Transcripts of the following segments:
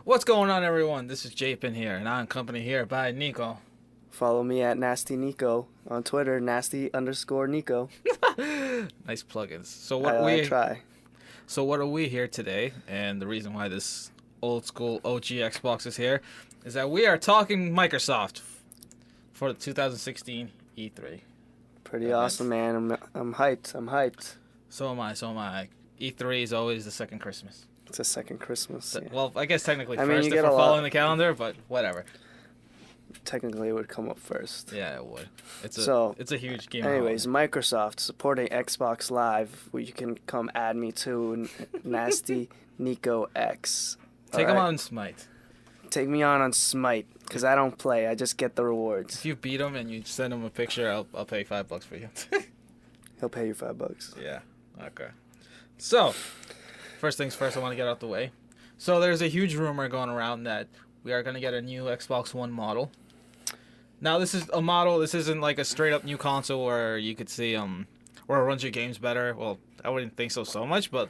What's going on, everyone? This is Pin here, and I'm accompanied here by Nico. Follow me at Nasty Nico on Twitter, nasty_Nico. Nice plugins. I try. So what are we here today? And the reason why this old school OG Xbox is here is that we are talking Microsoft for the 2016 E3. Pretty event. awesome, man. I'm hyped. So am I. E3 is always the second Christmas. It's a second Christmas. Yeah. Well, I guess technically I mean, first you if get we're a lot- following the calendar, but whatever. Technically, it would come up first. Yeah, it would. It's a huge game. Anyways, Microsoft supporting Xbox Live, where you can come add me to Nasty Nico X. Take them on Smite. Take me on Smite, because I don't play. I just get the rewards. If you beat them and you send them a picture, I'll pay $5 for you. He'll pay you $5. Yeah. Okay. So, first things first, I want to get out the way. So there's a huge rumor going around that we are going to get a new Xbox One model. Now this is a model. This isn't like a straight up new console where you could see where it runs your games better. Well, I wouldn't think so much, but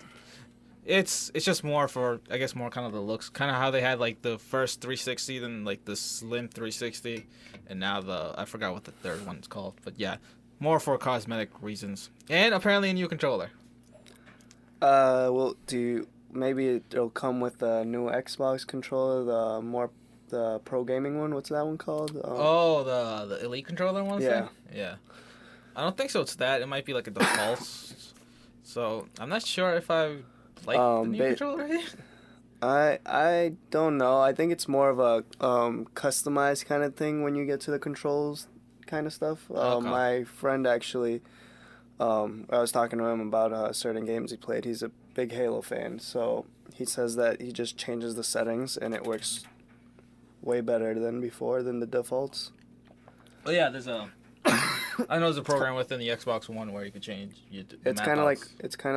it's just more for, I guess, more kind of the looks, kind of how they had like the first 360, then like the slim 360, and now I forgot what the third one's called, but yeah, more for cosmetic reasons, and apparently a new controller. Well, maybe it'll come with a new Xbox controller, the pro gaming one. What's that one called? The Elite controller one? Yeah. Yeah. I don't think so. It's that. It might be like a default. So I'm not sure if I like the new controller. I don't know. I think it's more of a customized kind of thing when you get to the controls kind of stuff. Okay. My friend actually, I was talking to him about certain games he played. He's a big Halo fan, so he says that he just changes the settings and it works way better than before than the defaults. Oh yeah, I know there's a program within the Xbox One where you could change. It's kind of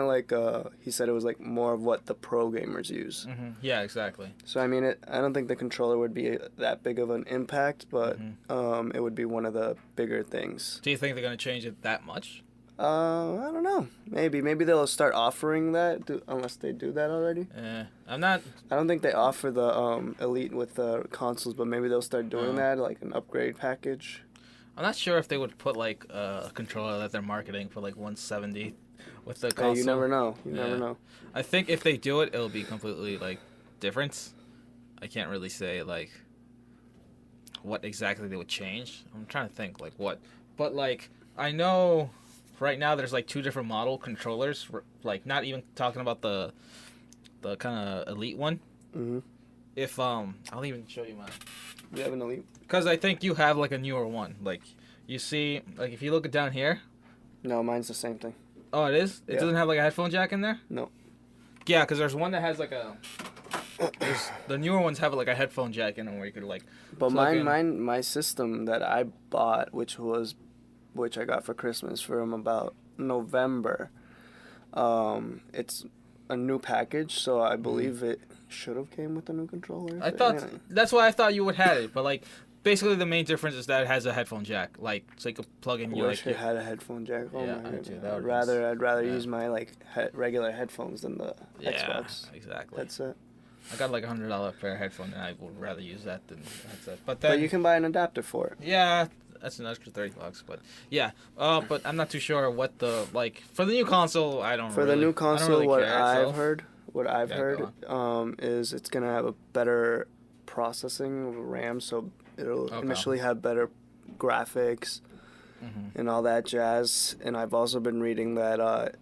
like he said it was like more of what the pro gamers use. Mm-hmm. Yeah, exactly. So I mean, I don't think the controller would be that big of an impact, but it would be one of the bigger things. Do you think they're gonna change it that much? I don't know. Maybe they'll start offering that, unless they do that already. I'm not. I don't think they offer the Elite with the consoles, but maybe they'll start doing that, like an upgrade package. I'm not sure if they would put like a controller that they're marketing for like 170 with the console. Hey, you never know. You never know. I think if they do it, it'll be completely like different. I can't really say like what exactly they would change. I'm trying to think like what, but like I know. Right now, there's like two different model controllers. Like, not even talking about the kind of Elite one. Mm-hmm. If I'll even show you mine. We have an Elite. Because I think you have like a newer one. Like, you see, like if you look it down here. No, mine's the same thing. Oh, it is. It doesn't have like a headphone jack in there. No. Yeah, because there's one that has like a. The newer ones have like a headphone jack in them where you could like. But my system that I bought, which I got for Christmas from about November. It's a new package, so I believe it should have came with a new controller. That's why I thought you would have it, but like basically the main difference is that it has a headphone jack, like so you could plug in I wish it had a headphone jack. Oh yeah, my god! I'd rather use my regular headphones than the Xbox. Exactly. That's it. I got like $100 pair of headphones, and I would rather use that than the headset. But you can buy an adapter for it. Yeah. That's an extra $30, but yeah. But I'm not too sure what the for the new console. The new console, what I've heard is it's gonna have a better processing RAM, so it'll initially have better graphics and all that jazz. And I've also been reading that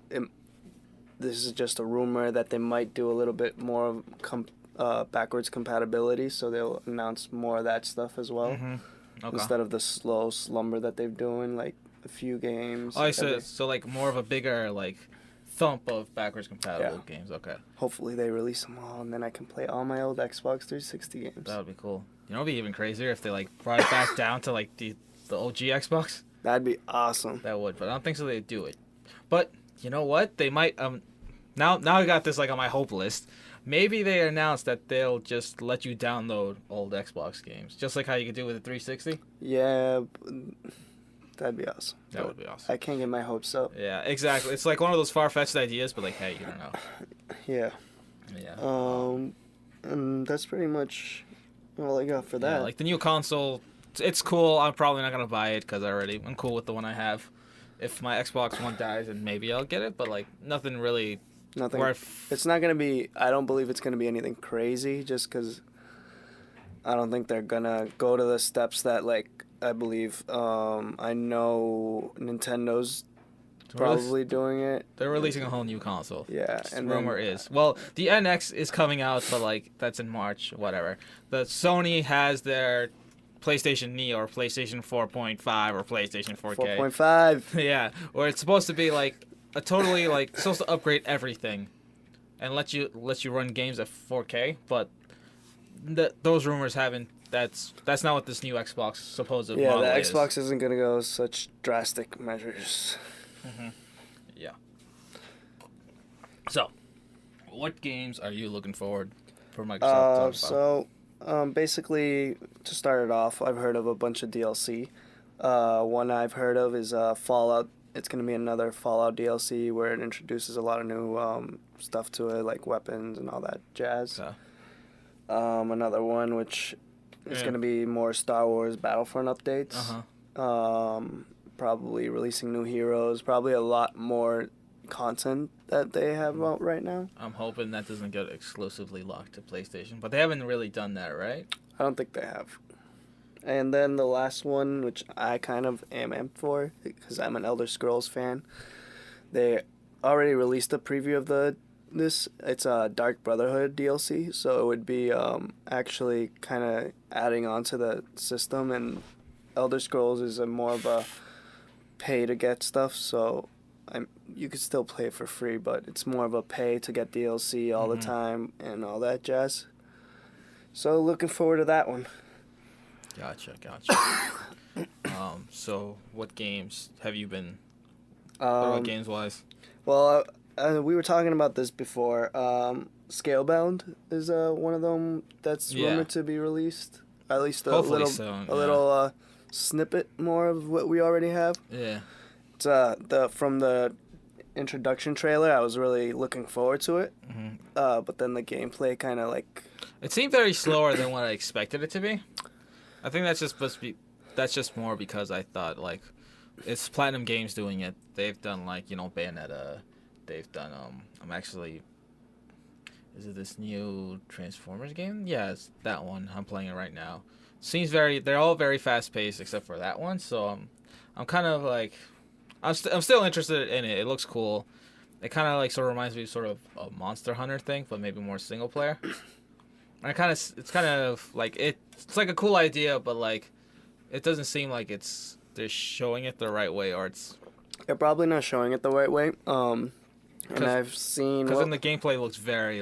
this is just a rumor that they might do a little bit more of backwards compatibility, so they'll announce more of that stuff as well. Mm-hmm. Okay. Instead of the slow slumber that they've doing, like a few games. Oh, so like more of a bigger like thump of backwards compatible games. Okay. Hopefully they release them all, and then I can play all my old Xbox 360 games. That would be cool. You know, it'd be even crazier if they like brought it back down to like the OG Xbox. That'd be awesome. That would, but I don't think so. They'd do it. But you know what? They might. Now I got this like on my hope list. Maybe they announced that they'll just let you download old Xbox games, just like how you could do with the 360. Yeah, that'd be awesome. That would be awesome. I can't get my hopes up. Yeah, exactly. It's like one of those far-fetched ideas, but like, hey, you don't know. Yeah. Yeah. And that's pretty much all I got for that. Yeah, like the new console, it's cool. I'm probably not gonna buy it because I'm cool with the one I have. If my Xbox One dies, then maybe I'll get it. But like nothing really. Nothing. Worth... It's not gonna be. I don't believe it's gonna be anything crazy. Just because I don't think they're gonna go to the steps that like I believe. I know Nintendo's probably doing it. They're releasing a whole new console. Yeah, and rumor is the NX is coming out, but like that's in March, whatever. The Sony has their PlayStation Neo or PlayStation 4.5 or PlayStation 4K. 4.5. Yeah, where it's supposed to be like a totally like supposed to upgrade everything, and let you run games at 4K. But those rumors haven't. That's not what this new Xbox supposed model the is. Xbox isn't gonna go such drastic measures. Mm-hmm. Yeah. So, what games are you looking forward for Microsoft? Basically, to start it off, I've heard of a bunch of DLC. One I've heard of is Fallout. It's going to be another Fallout DLC where it introduces a lot of new stuff to it, like weapons and all that jazz. Another one which is going to be more Star Wars Battlefront updates. Probably releasing new heroes. Probably a lot more content that they have out right now. I'm hoping that doesn't get exclusively locked to PlayStation, but they haven't really done that, right? I don't think they have. And then the last one, which I kind of am amped for, because I'm an Elder Scrolls fan. They already released a preview of this. It's a Dark Brotherhood DLC, so it would be actually kind of adding on to the system. And Elder Scrolls is more of a pay to get stuff, so you could still play it for free, but it's more of a pay to get DLC all the time and all that jazz. So looking forward to that one. Gotcha. So what games have you been? What about games wise? Well, we were talking about this before. Scalebound is one of them that's rumored to be released. At least a little snippet more of what we already have. Yeah. It's from the introduction trailer. I was really looking forward to it. But then the gameplay kind of like. It seemed very slower than what I expected it to be. I think that's just supposed to be. That's just more because I thought like, it's Platinum Games doing it. They've done like Bayonetta. They've done Is it this new Transformers game? Yeah, it's that one. I'm playing it right now. They're all very fast paced except for that one. So I'm kind of like, I'm still interested in it. It looks cool. It kind of like sort of reminds me of sort of a Monster Hunter thing, but maybe more single player. And it's kind of like it's like a cool idea, but like it doesn't seem like they're showing it the right way, or they're probably not showing it the right way. And I've seen because then the gameplay looks very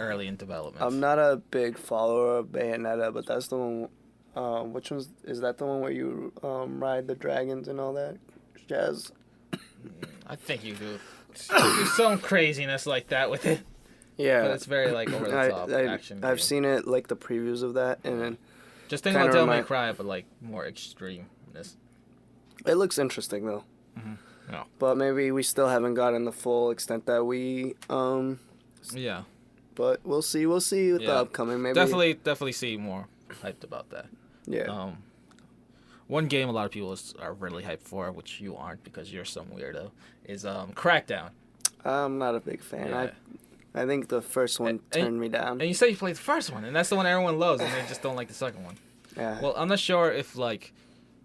early in development. I'm not a big follower of Bayonetta, but that's the one. Which one is that? The one where you ride the dragons and all that jazz? I think you do some craziness like that with it. Yeah, but it's very like over the top action. I've seen it like the previews of that, and then just think about Devil May Cry, but like more extremeness. It looks interesting though. No. But maybe we still haven't gotten the full extent that we. Yeah. But we'll see with the upcoming. Maybe definitely see more hyped about that. Yeah. One game a lot of people are really hyped for, which you aren't because you're some weirdo, is Crackdown. I'm not a big fan. Yeah. I think the first one turned me down. And you said you played the first one, and that's the one everyone loves, and they just don't like the second one. Yeah. Well, I'm not sure if like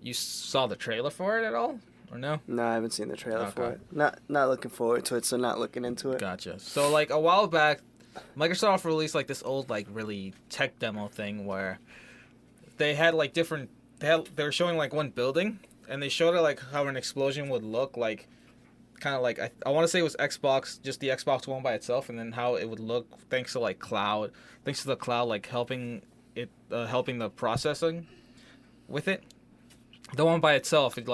you saw the trailer for it at all, or no? No, I haven't seen the trailer for it. Not looking forward to it, so not looking into it. Gotcha. So like a while back, Microsoft released like this old like really tech demo thing where they had like different. They were showing like one building, and they showed it like how an explosion would look like. Kind of like I want to say it was just the Xbox One by itself, and then how it would look thanks to the cloud like helping the processing with it. The one by itself, it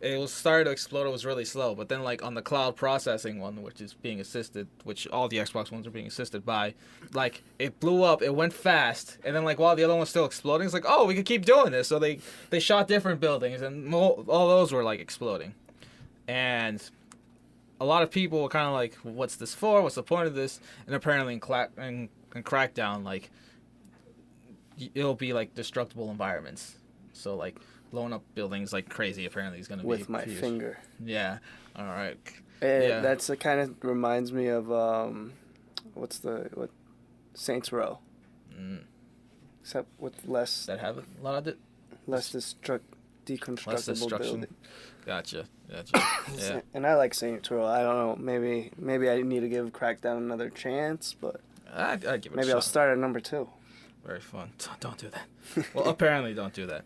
was started to explode. It was really slow, but then like on the cloud processing one, which is being assisted, which all the Xbox Ones are being assisted by, like it blew up. It went fast, and then like while the other one was still exploding, it's like, oh, we could keep doing this. So they shot different buildings, and all those were like exploding. And a lot of people were kind of like, what's this for? What's the point of this? And apparently in Crackdown, like, it'll be like destructible environments. So like blowing up buildings like crazy apparently is gonna be with my huge. finger. Yeah. All right. Yeah. That's a kind of reminds me of what Saints Row. Except with less that have a lot of less deconstructible building. Gotcha. Yeah. And I like Saints Row. I don't know. Maybe I need to give Crackdown another chance, but I'd give it maybe a I'll shot. start at number 2. Very fun. Don't do that. Well, apparently don't do that.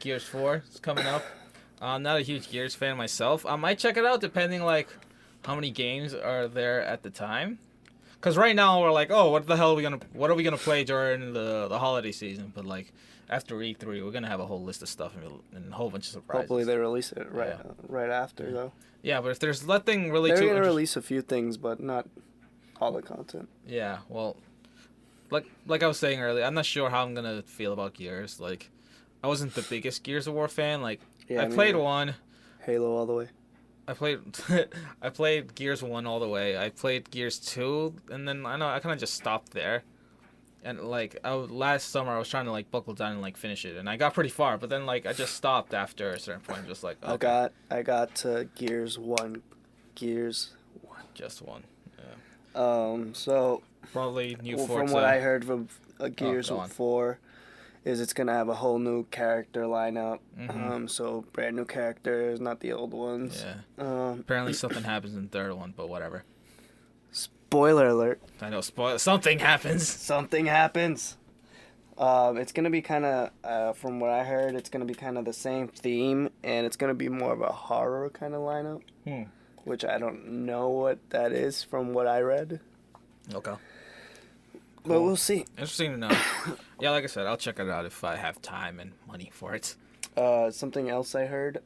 Gears 4 is coming up. I'm not a huge Gears fan myself. I might check it out depending like how many games are there at the time. Cause right now we're like, oh, what are we gonna play during the holiday season? But like after E3, we're gonna have a whole list of stuff and a whole bunch of surprises. Hopefully they release it right after though. Yeah, but if there's nothing really they're gonna release a few things, but not all the content. Yeah, well, like I was saying earlier, I'm not sure how I'm gonna feel about Gears. Like, I wasn't the biggest Gears of War fan. Like, I played 1. Halo all the way. I played Gears 1 all the way. I played Gears 2, and then I kind of just stopped there. And like last summer, I was trying to like buckle down and like finish it, and I got pretty far. But then like I just stopped after a certain point. Just like okay. I got to Gears 1. Just 1. Yeah. So probably new Forza. From what I heard from Gears 4. Is it's gonna have a whole new character lineup, so brand new characters, not the old ones. Yeah. Apparently something happens in the third one, but whatever. Spoiler alert. I know. Something happens. Something happens. It's gonna be kind of, from what I heard, it's gonna be kind of the same theme, and it's gonna be more of a horror kind of lineup, which I don't know what that is from what I read. Okay. But we'll see. Interesting to know. Yeah, like I said, I'll check it out if I have time and money for it. Something else I heard,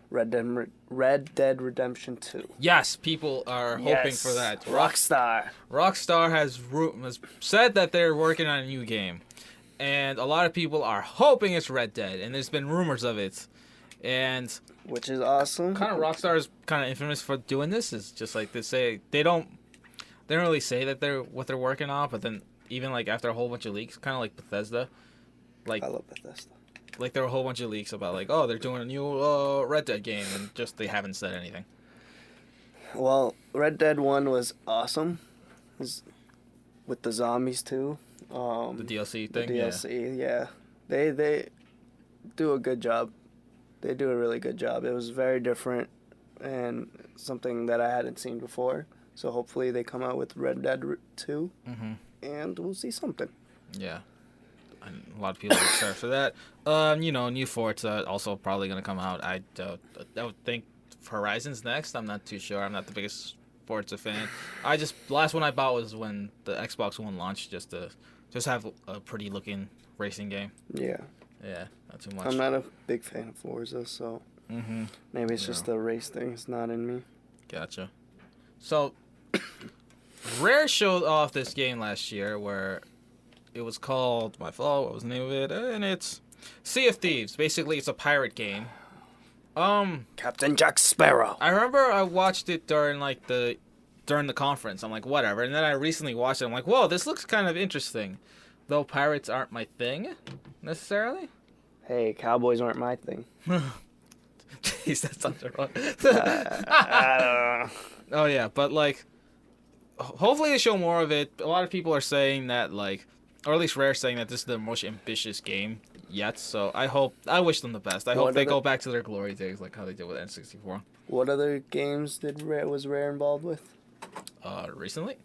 Red Dead Redemption 2. Yes, people are hoping for that. Rockstar has said that they're working on a new game. And a lot of people are hoping it's Red Dead, and there's been rumors of it. And which is awesome. Kind of Rockstar is kind of infamous for doing this. It's just like they say they don't really say that they're working on, but then even like after a whole bunch of leaks, kind of like Bethesda, like I love Bethesda. Like there were a whole bunch of leaks about like, oh, they're doing a new Red Dead game, and just they haven't said anything. Well, Red Dead 1 was awesome, with the zombies too. The DLC thing. The DLC, yeah. They do a good job. They do a really good job. It was very different and something that I hadn't seen before. So hopefully they come out with Red Dead 2, and we'll see something. Yeah, and a lot of people are excited for that. New Forza also probably gonna come out. I would think Horizon's next. I'm not too sure. I'm not the biggest Forza fan. The last one I bought was when the Xbox One launched, just to have a pretty looking racing game. Yeah. Yeah, not too much. I'm not a big fan of Forza, so maybe it's just the race thing. It's not in me. Gotcha. So. Rare showed off this game last year where it was called, my fault, what was the name of it? And it's Sea of Thieves. Basically, it's a pirate game. Captain Jack Sparrow. I remember I watched it during the conference. I'm like, whatever. And then I recently watched it. I'm like, whoa, this looks kind of interesting. Though pirates aren't my thing, necessarily. Hey, cowboys aren't my thing. Jeez, that sounds wrong. I don't know. Oh, yeah, but like... Hopefully they show more of it. A lot of people are saying that, like, or at least Rare saying that this is the most ambitious game yet. So I wish them the best. I hope they go back to their glory days, like how they did with N64. What other games was Rare involved with? Recently.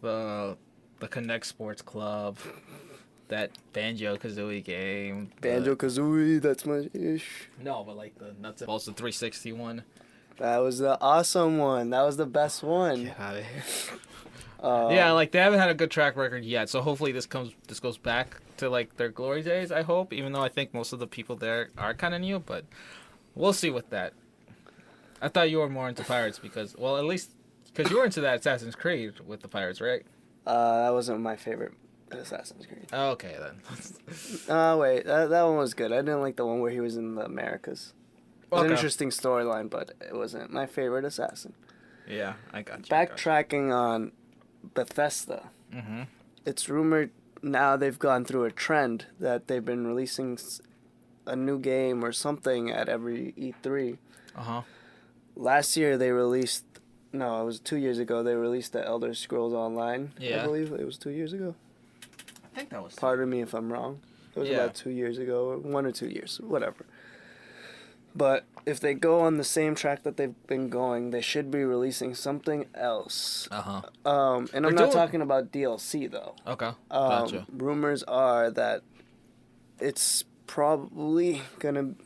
The Connect Sports Club, that Banjo-Kazooie game. Banjo-Kazooie, that's my ish. No, but like the nuts and bolts, the 360 one. That was the awesome one. That was the best one. Get out of here. Yeah, like they haven't had a good track record yet, so hopefully this goes back to like their glory days. I hope, even though I think most of the people there are kind of new, but we'll see with that. I thought you were more into pirates because, well, at least because you were into that Assassin's Creed with the pirates, right? That wasn't my favorite Assassin's Creed. Okay then. Wait, that one was good. I didn't like the one where he was in the Americas. was an interesting storyline, but it wasn't my favorite assassin. Yeah, I got you. Backtracking on Bethesda, it's rumored now they've gone through a trend that they've been releasing a new game or something at every E3. Last year they released, no, it was 2 years ago, they released the Elder Scrolls Online. I believe it was 2 years ago. I think that was. Pardon me if I'm wrong. It was about 2 years ago, or 1 or 2 years, whatever. But if they go on the same track that they've been going, they should be releasing something else. And I'm not talking about DLC, though. Okay, gotcha. Rumors are that it's probably going to...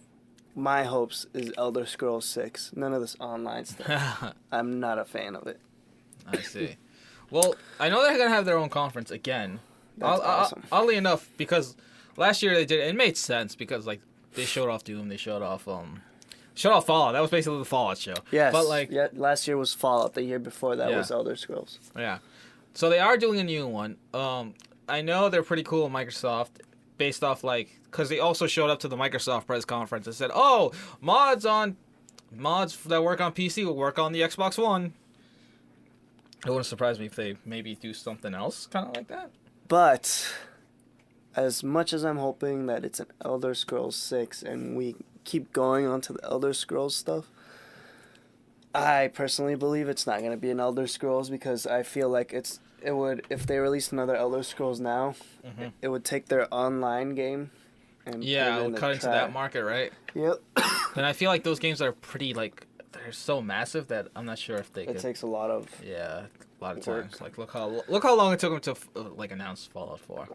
My hopes is Elder Scrolls 6. None of this online stuff. I'm not a fan of it. I see. Well, I know they're going to have their own conference again. That's awesome. Oddly enough, because last year they did it made sense because like they showed off Doom, they showed off Fallout. That was basically the Fallout show. Yes. But like last year was Fallout. The year before that was Elder Scrolls. Yeah. So they are doing a new one. I know they're pretty cool at Microsoft based off like cuz they also showed up to the Microsoft press conference and said, "Oh, mods that work on PC will work on the Xbox One." It wouldn't surprise me if they maybe do something else kind of like that. But as much as I'm hoping that it's an Elder Scrolls 6 and we keep going on to the Elder Scrolls stuff, I personally believe it's not going to be an Elder Scrolls because I feel like it would, if they released another Elder Scrolls now, it would take their online game and it would cut into that market, right? Yep. And I feel like those games are pretty like they're so massive that I'm not sure if they. It takes a lot of. Yeah, a lot of times. Like look how long it took them to like announce Fallout 4.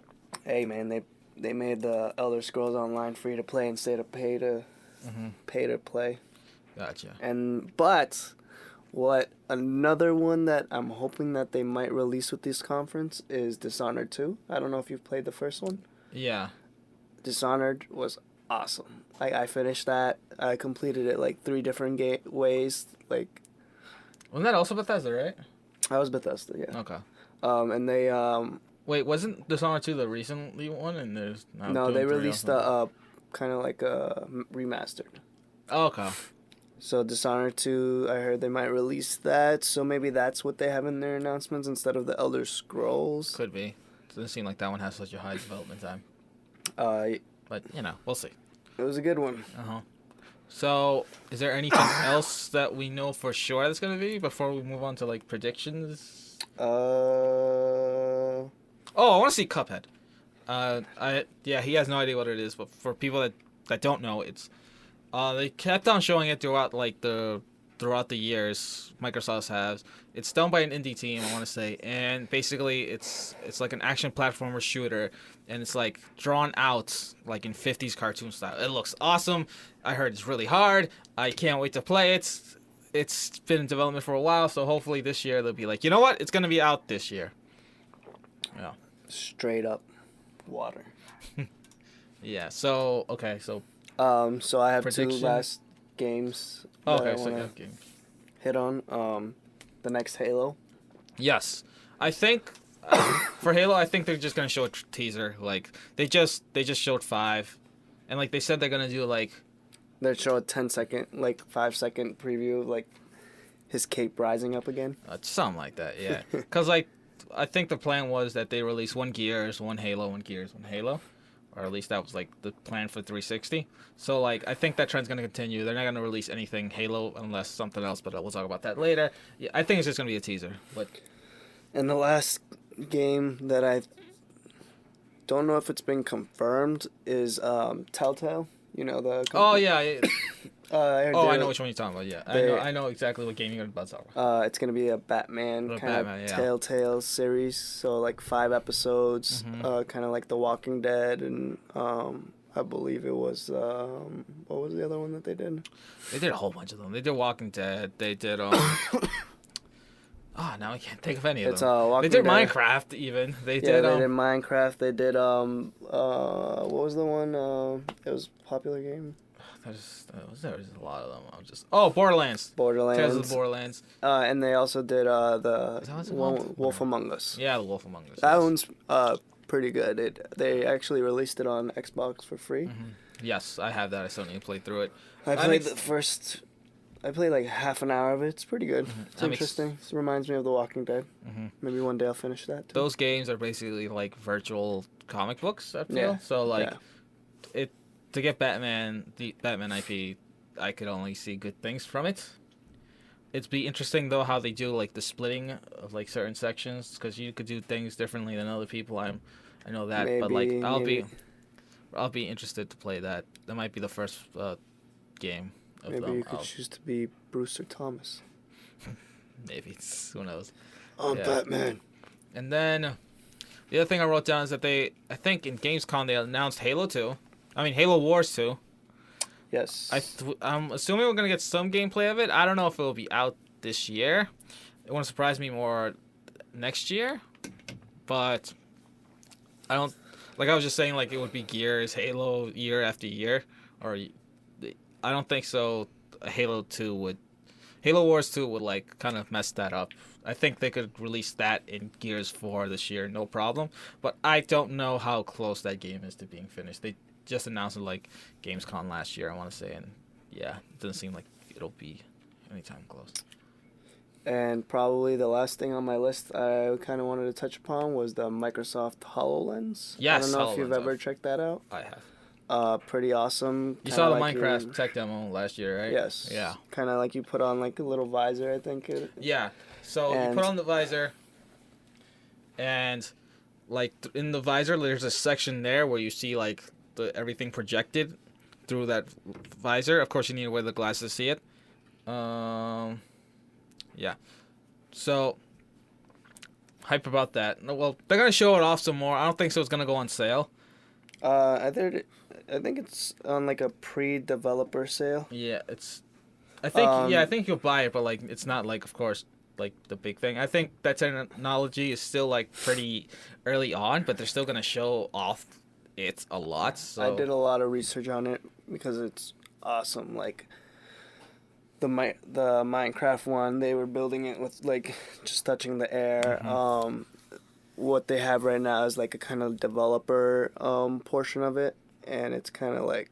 Hey man, they made the Elder Scrolls Online free to play instead of pay to play. Gotcha. But what another one that I'm hoping that they might release with this conference is Dishonored 2. I don't know if you've played the first one. Yeah. Dishonored was awesome. I finished that. I completed it like 3 different ways. Like, wasn't that also Bethesda, right? That was Bethesda, yeah. Okay. And they wait, wasn't Dishonored 2 the recently one? And there's no, they released a kind of like a remastered. Oh, okay. So Dishonored 2, I heard they might release that. So maybe that's what they have in their announcements instead of the Elder Scrolls. Could be. It doesn't seem like that one has such a high development time. But we'll see. It was a good one. So, is there anything else that we know for sure that's gonna be before we move on to like predictions? I want to see Cuphead. He has no idea what it is, but for people that don't know, it's they kept on showing it throughout the years Microsoft has. It's done by an indie team, I want to say, and basically it's like an action platformer shooter, and it's like drawn out like in 50s cartoon style. It looks awesome. I heard it's really hard. I can't wait to play it. It's been in development for a while, so hopefully this year they'll be like, you know what? It's gonna be out this year. Yeah. Straight up water. Yeah. So okay. So. So I have 2 last games. Okay. So yeah, games. Hit on the next Halo. Yes, I think for Halo, I think they're just gonna show a teaser. Like they just showed 5, and like they said they're gonna do like. They show a 10-second, like 5-second preview of like his cape rising up again. Something like that, yeah. Because like I think the plan was that they release 1 Gears, 1 Halo, 1 Gears, 1 Halo. Or at least that was like the plan for 360. So like I think that trend's gonna continue. They're not gonna release anything Halo unless something else, but we'll talk about that later. Yeah, I think it's just gonna be a teaser. But and the last game that I don't know if it's been confirmed is Telltale. You know the. Oh yeah. I know which one you're talking about. Yeah, I know exactly what game you're about to talk about. It's gonna be a Batman kind of Telltale series. So like 5 episodes, kind of like The Walking Dead, and I believe it was what was the other one that they did? They did a whole bunch of them. They did Walking Dead. They did now I can't think of any of them. They did Dead. Minecraft even. They did Minecraft. They did what was the one? It was a popular game. There's a lot of them. Borderlands. Tales of the Borderlands. And they also did the one, Wolf Among Us. Yeah, the Wolf Among Us. That one's pretty good. They actually released it on Xbox for free. Yes, I have that. I still need to play through it. I played I played like half an hour of it. It's pretty good. It's interesting. It reminds me of The Walking Dead. Maybe one day I'll finish that too. Those games are basically like virtual comic books, I feel. So like to get the Batman IP, I could only see good things from it. It'd be interesting though how they do like the splitting of like certain sections, because you could do things differently than other people. I know that, but like I'll be interested to play that. That might be the first game of them. Maybe you could choose to be Bruce or Thomas. Maybe. Who knows? I'm Batman. And then the other thing I wrote down is that I think in Gamescom they announced Halo Wars 2. Yes. I'm assuming we're going to get some gameplay of it. I don't know if it will be out this year. It wouldn't surprise me more next year. But I don't... Like I was just saying, like it would be Gears, Halo year after year. Or I don't think so. Halo Wars 2 would like kind of mess that up. I think they could release that in Gears 4 this year, no problem. But I don't know how close that game is to being finished. They just announced it like Gamescom last year, I want to say, and yeah, it doesn't seem like it'll be anytime close. And probably the last thing on my list I kind of wanted to touch upon was the Microsoft HoloLens. Yes, I don't know if you've ever checked that out. I have. Pretty awesome. You saw the Minecraft tech demo last year, right? Yes. Yeah. Kind of like you put on like a little visor, I think. Yeah. So you put on the visor, and like in the visor, there's a section there where you see like everything projected through that visor. Of course, you need to wear the glasses to see it. Yeah. So hype about that. Well, they're gonna show it off some more. I don't think so. It's gonna go on sale. I think it's on like a pre-developer sale. Yeah, I think you'll buy it, but like it's not like, of course, like the big thing. I think that technology is still like pretty early on, but they're still gonna show off it a lot. So I did a lot of research on it because it's awesome. Like the Minecraft one, they were building it with like just touching the air. What they have right now is like a kind of developer portion of it, and it's kind of like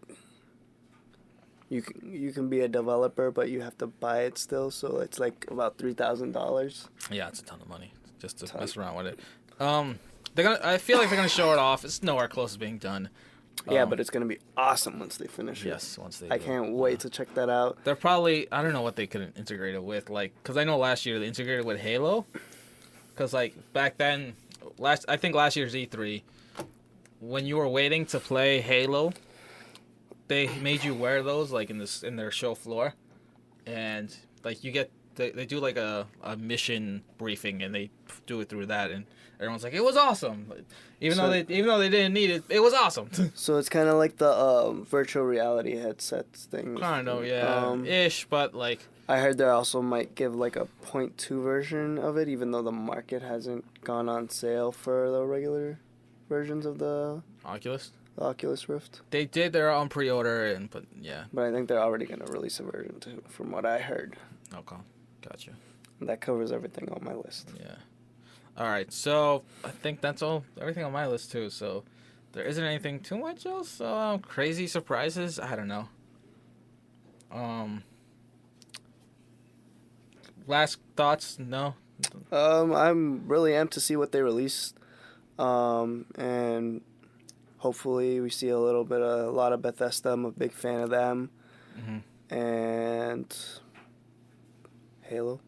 you can be a developer, but you have to buy it still. So it's like about $3,000. Yeah, it's a ton of money just to mess around with it. I feel like they're gonna show it off. It's nowhere close to being done. Yeah, but it's gonna be awesome once they finish it. Yes, once they. I can't wait to check that out. They're probably, I don't know what they could integrate it with, like, because I know last year they integrated with Halo. Because like back then, I think last year's E3, when you were waiting to play Halo, they made you wear those like in their show floor, and like you get they do like a mission briefing, and they do it through that, and everyone's like, it was awesome. Even though they didn't need it, it was awesome. So it's kind of like the virtual reality headsets thing. Kind of, yeah, ish, but like. I heard they also might give like a 0.2 version of it, even though the market hasn't gone on sale for the regular versions of the Oculus Rift. They did their own pre-order, but yeah. But I think they're already gonna release a version too, from what I heard. Okay, gotcha. And that covers everything on my list. Yeah. All right, so I think that's everything on my list too. So there isn't anything too much else. Crazy surprises. I don't know. Last thoughts? No. I'm really amped to see what they release, and hopefully we see a lot of Bethesda. I'm a big fan of them, and Halo.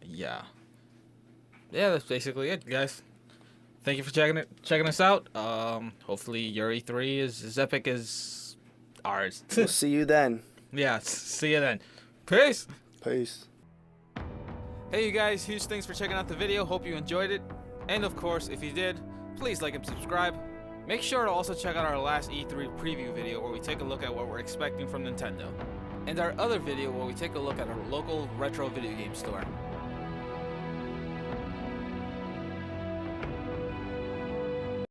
Yeah, that's basically it, guys. Thank you for checking us out. Hopefully your E3 is as epic as ours. We'll see you then. Yeah, see you then. Peace. Peace. Hey, you guys. Huge thanks for checking out the video. Hope you enjoyed it. And, of course, if you did, please like and subscribe. Make sure to also check out our last E3 preview video where we take a look at what we're expecting from Nintendo. And our other video where we take a look at our local retro video game store.